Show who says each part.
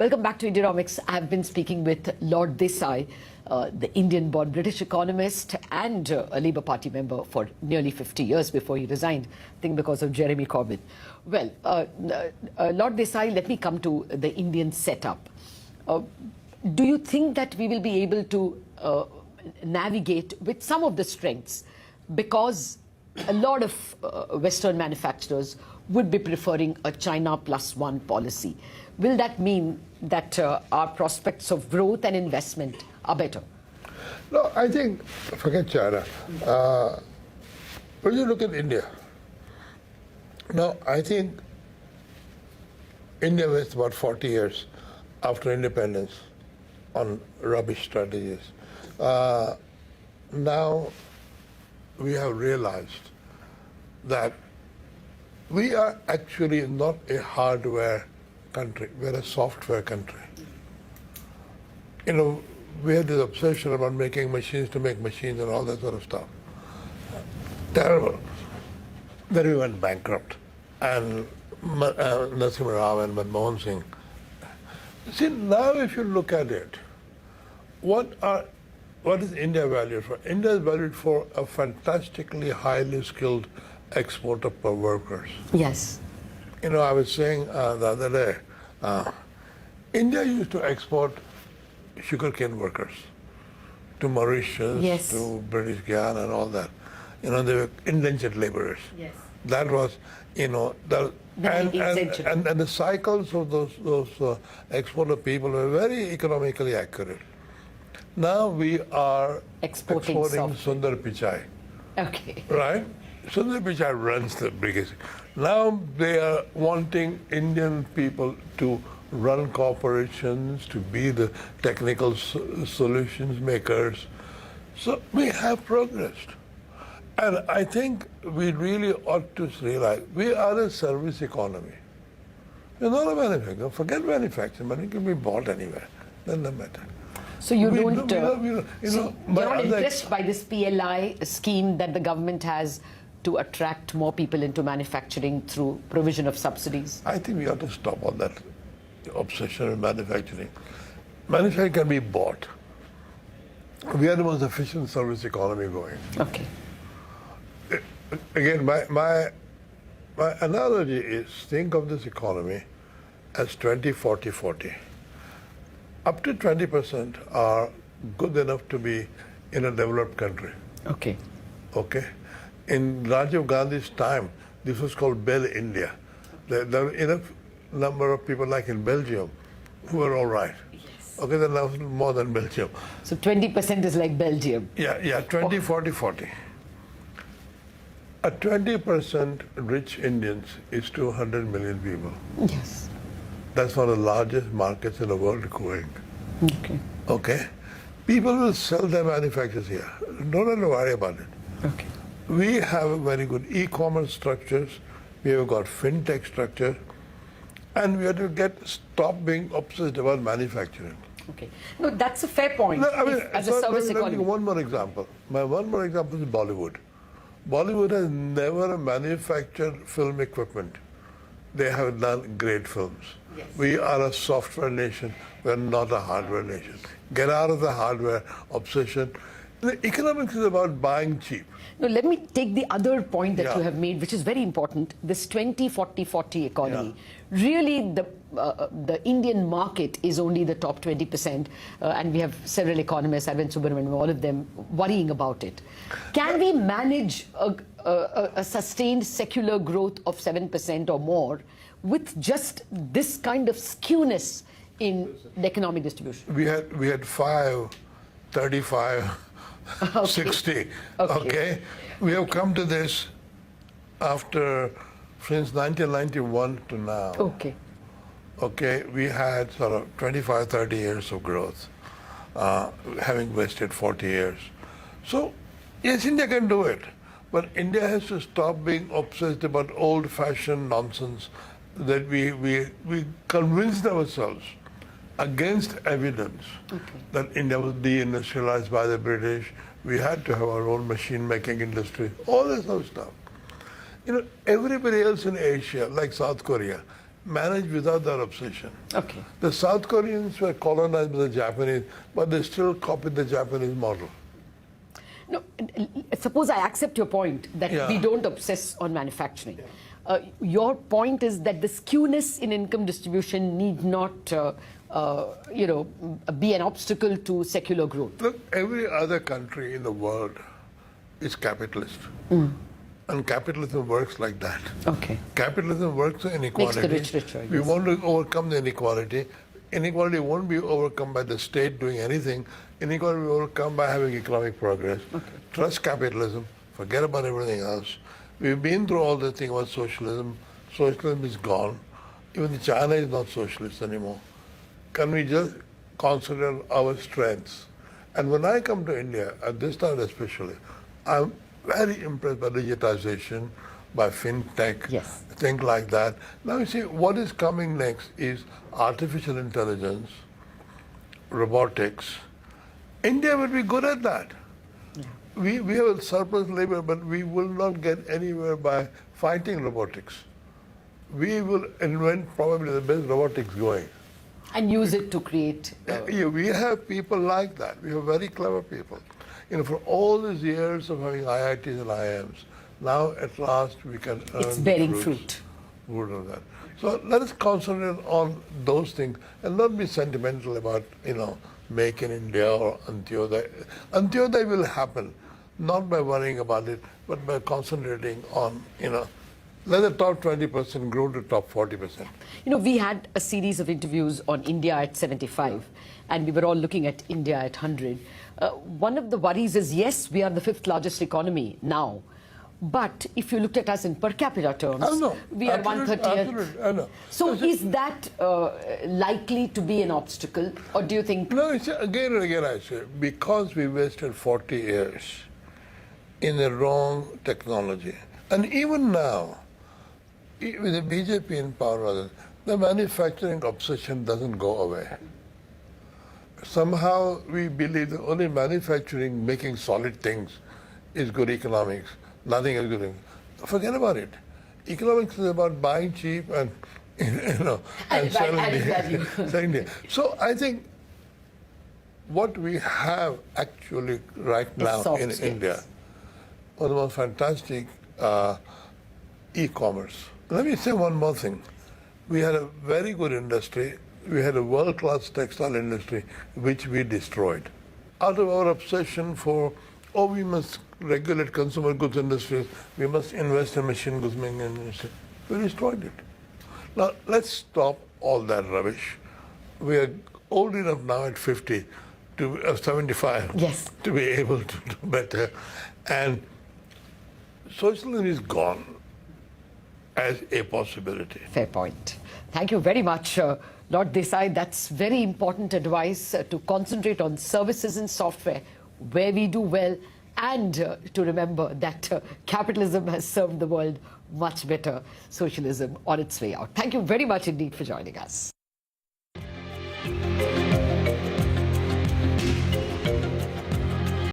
Speaker 1: Welcome back to Indianomics. I have been speaking with Lord Desai, the Indian-born British economist and a Labour Party member for nearly 50 years before he resigned, I think because of Jeremy Corbyn. Well, Lord Desai, let me come to the Indian setup. Do you think that we will be able to navigate with some of the strengths, because a lot of Western manufacturers would be preferring a China plus one policy? Will that mean that our prospects of growth and investment are better?
Speaker 2: No, I think, forget China. When you look at India, now I think India was about 40 years after independence on rubbish strategies. Now we have realized that we are actually not a hardware country, we're a software country. You know, we had this obsession about making machines to make machines and all that sort of stuff. Terrible. Then we went bankrupt. And Narasimha Rao and Manmohan Singh. See, now if you look at it, what is India valued for? India is valued for a fantastically highly skilled exporter per workers.
Speaker 1: Yes.
Speaker 2: You know, I was saying the other day, India used to export sugarcane workers to Mauritius,
Speaker 1: yes,
Speaker 2: to British Guyana and all that. You know, they were indentured laborers.
Speaker 1: Yes.
Speaker 2: That was, you know, and the cycles of those exporter people were very economically accurate. Now we are exporting Sundar Pichai.
Speaker 1: Okay.
Speaker 2: Right? Sundar Pichai runs the biggest. Now they are wanting Indian people to run corporations, to be the technical solutions makers. So we have progressed. And I think we really ought to realize we are a service economy. We're not a manufacturer. Forget manufacturing, money can be bought anywhere. Doesn't matter.
Speaker 1: So you're not impressed by this PLI scheme that the government has to attract more people into manufacturing through provision of subsidies?
Speaker 2: I think we ought to stop all that obsession with manufacturing. Manufacturing can be bought. We are the most efficient service economy going.
Speaker 1: Okay.
Speaker 2: Again, my analogy is, think of this economy as 20, 40, 40. Up to 20% are good enough to be in a developed country.
Speaker 1: Okay.
Speaker 2: Okay. In Rajiv Gandhi's time, this was called Bel India. There were enough number of people like in Belgium who were all right.
Speaker 1: Yes.
Speaker 2: Okay, then that was more than Belgium.
Speaker 1: So 20% is like Belgium.
Speaker 2: Yeah, 20, 40, 40. A 20% rich Indians is 200 million people.
Speaker 1: Yes.
Speaker 2: That's one of the largest markets in the world growing.
Speaker 1: Okay.
Speaker 2: Okay? People will sell their manufacturers here. Don't have to worry about it.
Speaker 1: Okay.
Speaker 2: We have very good e-commerce structures. We have got fintech structure. And we have to stop being obsessed about manufacturing.
Speaker 1: Okay. No, that's a fair point.
Speaker 2: No, I mean,
Speaker 1: as a service economy.
Speaker 2: One more example. My one more example is Bollywood. Bollywood has never manufactured film equipment. They have done great films.
Speaker 1: Yes.
Speaker 2: We are a software nation. We're not a hardware nation. Get out of the hardware obsession. The economics is about buying cheap.
Speaker 1: No, let me take the other point that you have made, which is very important. This 20, 40, 40 economy. Yeah. Really, the Indian market is only the top 20%, and we have several economists, Arvind Subramanian, all of them worrying about it. Can we manage a sustained secular growth of 7% or more with just this kind of skewness in the economic distribution?
Speaker 2: We had 5, 35, okay. 60. Okay. We have come to this since 1991 to now.
Speaker 1: Okay.
Speaker 2: Okay, we had sort of 25, 30 years of growth, having wasted 40 years. So, yes, India can do it, but India has to stop being obsessed about old-fashioned nonsense that we convinced ourselves against evidence that India was deindustrialized by the British. We had to have our own machine-making industry, all this sort of stuff. You know, everybody else in Asia, like South Korea, manage without that obsession.
Speaker 1: Okay.
Speaker 2: The South Koreans were colonized by the Japanese, but they still copied the Japanese model.
Speaker 1: No, suppose I accept your point that
Speaker 2: Yeah.
Speaker 1: we don't obsess on manufacturing. Your point is that the skewness in income distribution need not, be an obstacle to secular growth.
Speaker 2: Look, every other country in the world is capitalist. And capitalism works like that.
Speaker 1: Okay.
Speaker 2: Capitalism works on inequality.
Speaker 1: Makes the rich richer, I
Speaker 2: We
Speaker 1: guess.
Speaker 2: want to overcome the inequality. Inequality won't be overcome by the state doing anything. Inequality will be overcome by having economic progress.
Speaker 1: Okay.
Speaker 2: Trust capitalism. Forget about everything else. We've been through all the thing about socialism. Socialism is gone. Even China is not socialist anymore. Can we just consider our strengths? And when I come to India, at this time especially, I'm very impressed by digitization, by fintech,
Speaker 1: Yes.
Speaker 2: things like that. Now you see, what is coming next is artificial intelligence, robotics. India will be good at that.
Speaker 1: Yeah.
Speaker 2: We have a surplus labor, but we will not get anywhere by fighting robotics. We will invent probably the best robotics going.
Speaker 1: And use it to create.
Speaker 2: Yeah, we have people like that. We have very clever people. For all these years of having IITs and IIMs, now at last we can earn
Speaker 1: It's bearing
Speaker 2: fruit of that. So let us concentrate on those things and not be sentimental about, Make in India or Antyodaya. Antyodaya will happen, not by worrying about it, but by concentrating on, let the top 20% grow to top 40%.
Speaker 1: We had a series of interviews on India at 75, and we were all looking at India at 100. One of the worries is, yes, we are the 5th largest economy now, but if you looked at us in per capita terms, we are 130th.
Speaker 2: I know.
Speaker 1: So is that likely to be an obstacle, or do you think?
Speaker 2: No, it's again and again I say, because we wasted 40 years in the wrong technology. And even now, with the BJP in power, the manufacturing obsession doesn't go away. Somehow we believe that only manufacturing, making solid things, is good economics. Nothing is good. Forget about it. Economics is about buying cheap and selling dear. So I think what we have actually right now in India, one of the most fantastic e-commerce. Let me say one more thing. We had a very good industry. We had a world-class textile industry, which we destroyed. Out of our obsession for, we must regulate consumer goods industries, we must invest in machine goods industry, we destroyed it. Now, let's stop all that rubbish. We are old enough now at 50, 75,
Speaker 1: Yes.
Speaker 2: to be able to do better. And socialism is gone as a possibility.
Speaker 1: Fair point. Thank you very much, Lord Desai. That's very important advice to concentrate on services and software where we do well, and to remember that capitalism has served the world much better, socialism on its way out. Thank you very much indeed for joining us.